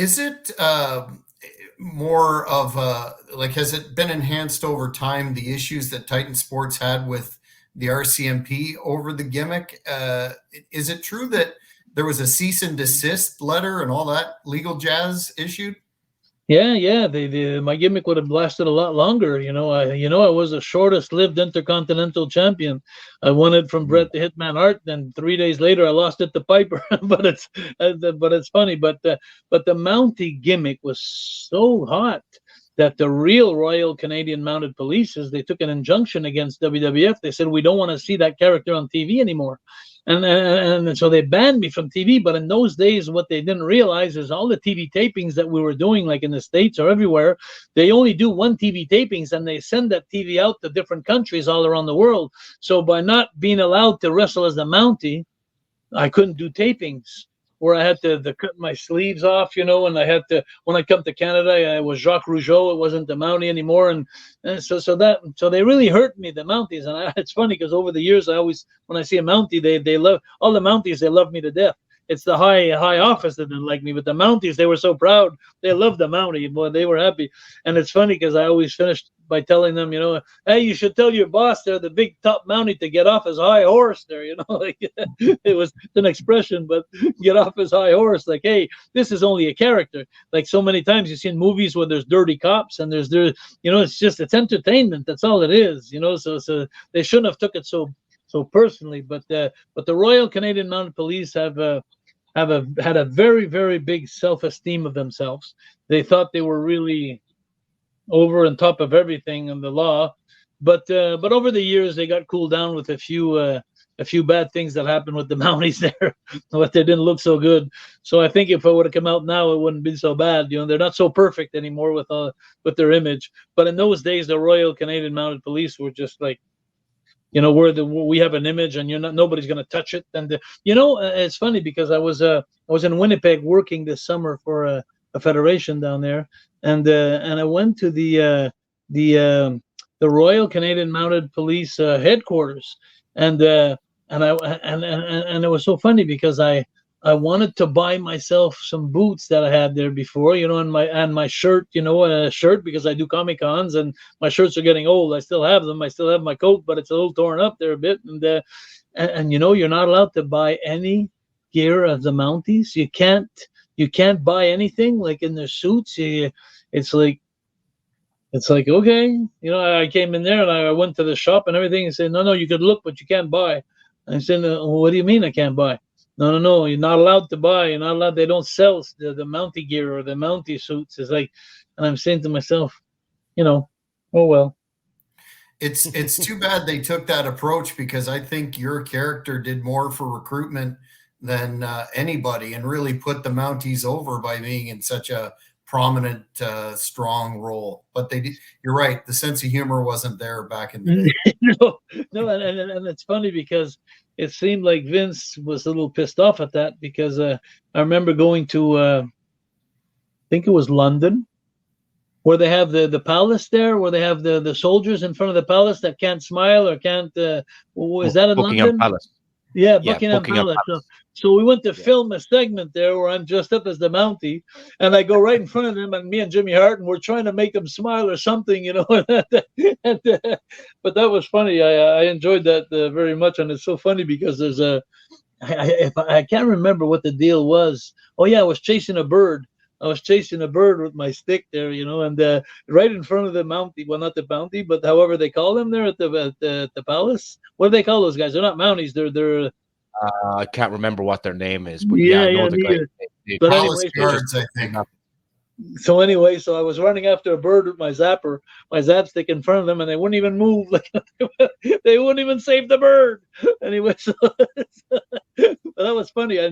Is it more of like, has it been enhanced over time, the issues that Titan Sports had with the RCMP over the gimmick? Is it true that there was a cease and desist letter and all that legal jazz issued? Yeah. My gimmick would have lasted a lot longer. I was the shortest-lived Intercontinental Champion. I won it from Bret the Hitman Hart. Then 3 days later, I lost it to Piper. But it's funny. But the Mountie gimmick was so hot that the real Royal Canadian Mounted Police, they took an injunction against WWF. They said, we don't want to see that character on TV anymore. And so they banned me from TV. But in those days, what they didn't realize is all the TV tapings that we were doing, like in the States or everywhere, they only do one TV tapings and they send that TV out to different countries all around the world. So by not being allowed to wrestle as the Mountie, I couldn't do tapings where I had to cut my sleeves off, and I had to, when I come to Canada, I was Jacques Rougeau. It wasn't the Mountie anymore. And so they really hurt me, the Mounties. And it's funny because over the years, when I see a Mountie, they love, all the Mounties, they love me to death. It's the high office that didn't like me, but the Mounties, they were so proud. They loved the Mountie. Boy, they were happy. And it's funny because I always finished by telling them, hey, you should tell your boss there, the big top Mountie, to get off his high horse there, like it was an expression, but get off his high horse. Like, hey, this is only a character. Like so many times you see in movies where there's dirty cops and it's it's entertainment. That's all it is, so they shouldn't have took it so personally. But the Royal Canadian Mounted Police had a very, very big self-esteem of themselves. They thought they were really over and top of everything in the law, but over the years they got cooled down with a few bad things that happened with the Mounties there, but they didn't look so good. So I think if it would have come out now, it wouldn't be so bad. They're not so perfect anymore with their image. But in those days, the Royal Canadian Mounted Police were just like, we have an image and nobody's going to touch it. And it's funny because I was in Winnipeg working this summer for a federation down there, and I went to the Royal Canadian Mounted Police headquarters, and it was so funny because I wanted to buy myself some boots that I had there before, and my shirt, a shirt, because I do Comic Cons and my shirts are getting old. I still have them. I still have my coat, but it's a little torn up there a bit. And you're not allowed to buy any gear of the Mounties. You can't buy anything like in their suits. It's like, okay, I came in there and I went to the shop and everything and said, no, you could look, but you can't buy. And I said, what do you mean I can't buy? No, you're not allowed to buy. You're not allowed. They don't sell the Mountie gear or the Mountie suits. It's like, and I'm saying to myself, oh well. It's too bad they took that approach, because I think your character did more for recruitment than anybody, and really put the Mounties over by being in such a prominent, strong role. But you're right, the sense of humor wasn't there back in the day. No, and it's funny because it seemed like Vince was a little pissed off at that, because I remember going to, I think it was London, where they have the palace there, where they have the soldiers in front of the palace that can't smile or can't. Is that in Buckingham London? Palace. Yeah, Buckingham Palace. So we went to film a segment there where I'm dressed up as the Mountie, and I go right in front of them, and me and Jimmy Hart, and we're trying to make them smile or something, But that was funny. I enjoyed that very much, and it's so funny because there's I can't remember what the deal was. Oh yeah, I was chasing a bird. With my stick there, and right in front of the Mountie. Well, not the Mountie, but however they call them there at the palace. What do they call those guys? They're not Mounties. They're I can't remember what their name is, but yeah, I know the guy. But anyway, guards, I think. So I was running after a bird with my zap stick in front of them, and they wouldn't even move. Like they wouldn't even save the bird. Anyway, so but that was funny.